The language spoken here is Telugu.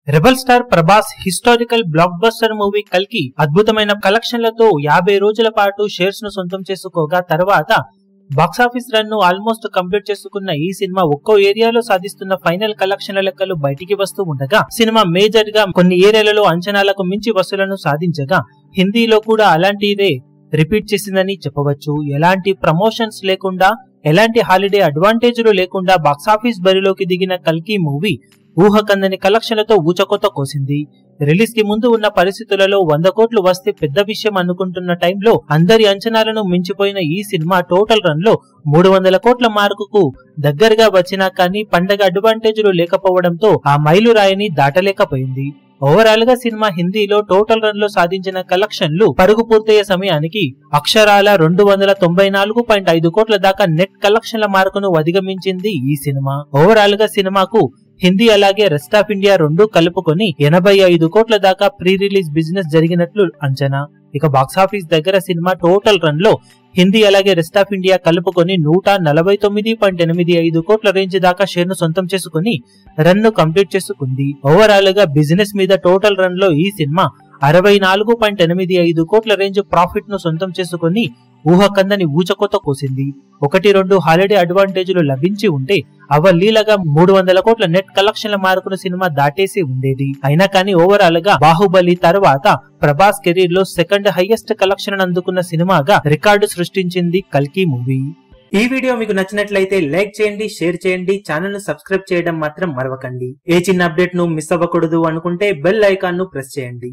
Rebel star Prabhas historical block buster movie కల్కి అద్భుతమైన కలెక్షన్లతో 50 రోజుల పాటు షేర్స్ ను సొంతం చేసుకోగా తర్వాత బాక్సాఫీస్ రన్ ను ఆల్మోస్ట్ కంప్లీట్ చేసుకున్న ఈ సినిమా ఒక్కో ఏరియాలో సాధిస్తున్న ఫైనల్ కలెక్షన్ల లెక్కలు బయటికి వస్తూ ఉండగా సినిమా మేజర్ గా కొన్ని ఏరియాలలో అంచనాలకు మించి వసూలను సాధించగా హిందీలో కూడా అలాంటిదే రిపీట్ చేసిందని చెప్పవచ్చు. ఎలాంటి ప్రమోషన్స్ లేకుండా ఎలాంటి హాలిడే అడ్వాంటేజ్లు లేకుండా బాక్సాఫీస్ బరిలోకి దిగిన కల్కి మూవీ ఊహకందని కలెక్షన్లతో ఊచకొత్త కోసింది. రిలీజ్ కి ముందు ఉన్న పరిస్థితులలో 100 కోట్లు వస్తే పెద్ద విషయం అనుకుంటున్న టైంలో అందరి అంచనాలను మించిపోయిన ఈ సినిమా టోటల్ రన్ లో 300 కోట్ల మార్కుకు దగ్గరగా వచ్చినా కానీ పండగ అడ్వాంటేజ్లు లేకపోవడంతో ఆ మైలురాయిని దాటలేకపోయింది. ఓవరాల్ గా సినిమా హిందీలో టోటల్ రన్ లో సాధించిన కలెక్షన్లు పరుగు పూర్తయ్యే సమయానికి అక్షరాల 294.5 కోట్ల దాకా నెట్ కలెక్షన్ల మార్కును అధిగమించింది ఈ సినిమా. ఓవరాల్ గా సినిమాకు హిందీ అలాగే రెస్ట్ ఆఫ్ ఇండియా రెండు కలుపుకొని 85 కోట్ల దాకా ప్రీ రిలీజ్ బిజినెస్ జరిగినట్లు అంచనా. ఇక బాక్సాఫీస్ దగ్గర సినిమా టోటల్ రన్ లో హిందీ అలాగే రెస్ట్ ఆఫ్ ఇండియా కలుపుకొని 149.85 కోట్ల రేంజ్ దాకా షేర్ ను సొంతం చేసుకుని రన్ ను కంప్లీట్ చేసుకుంది. ఓవరాల్ గా బిజినెస్ మీద టోటల్ రన్ లో ఈ సినిమా 64.85 కోట్ల రేంజ్ ప్రాఫిట్ ను సొంతం చేసుకుని ఊహకందని ఊచకొత్త కోసింది. 1-2 హాలిడే అడ్వాంటేజ్లు లభించి ఉంటే అవలీలగా 300 కోట్ల నెట్ కలెక్షన్ల మార్కును సినిమా దాటేసి ఉండేది. అయినా కానీ ఓవరాల్ గా బాహుబలి తర్వాత ప్రభాస్ కెరీర్ లో సెకండ్ హైయెస్ట్ కలెక్షన్ అందుకున్న సినిమాగా రికార్డు సృష్టించింది కల్కి మూవీ. ఈ వీడియో మీకు నచ్చినట్లయితే లైక్ చేయండి, షేర్ చేయండి, ఛానల్ ను సబ్స్క్రైబ్ చేయడం మాత్రం మరవకండి. ఏ చిన్న అప్డేట్ ను మిస్ అవ్వకూడదు అనుకుంటే బెల్ ఐకాన్ ను ప్రెస్ చేయండి.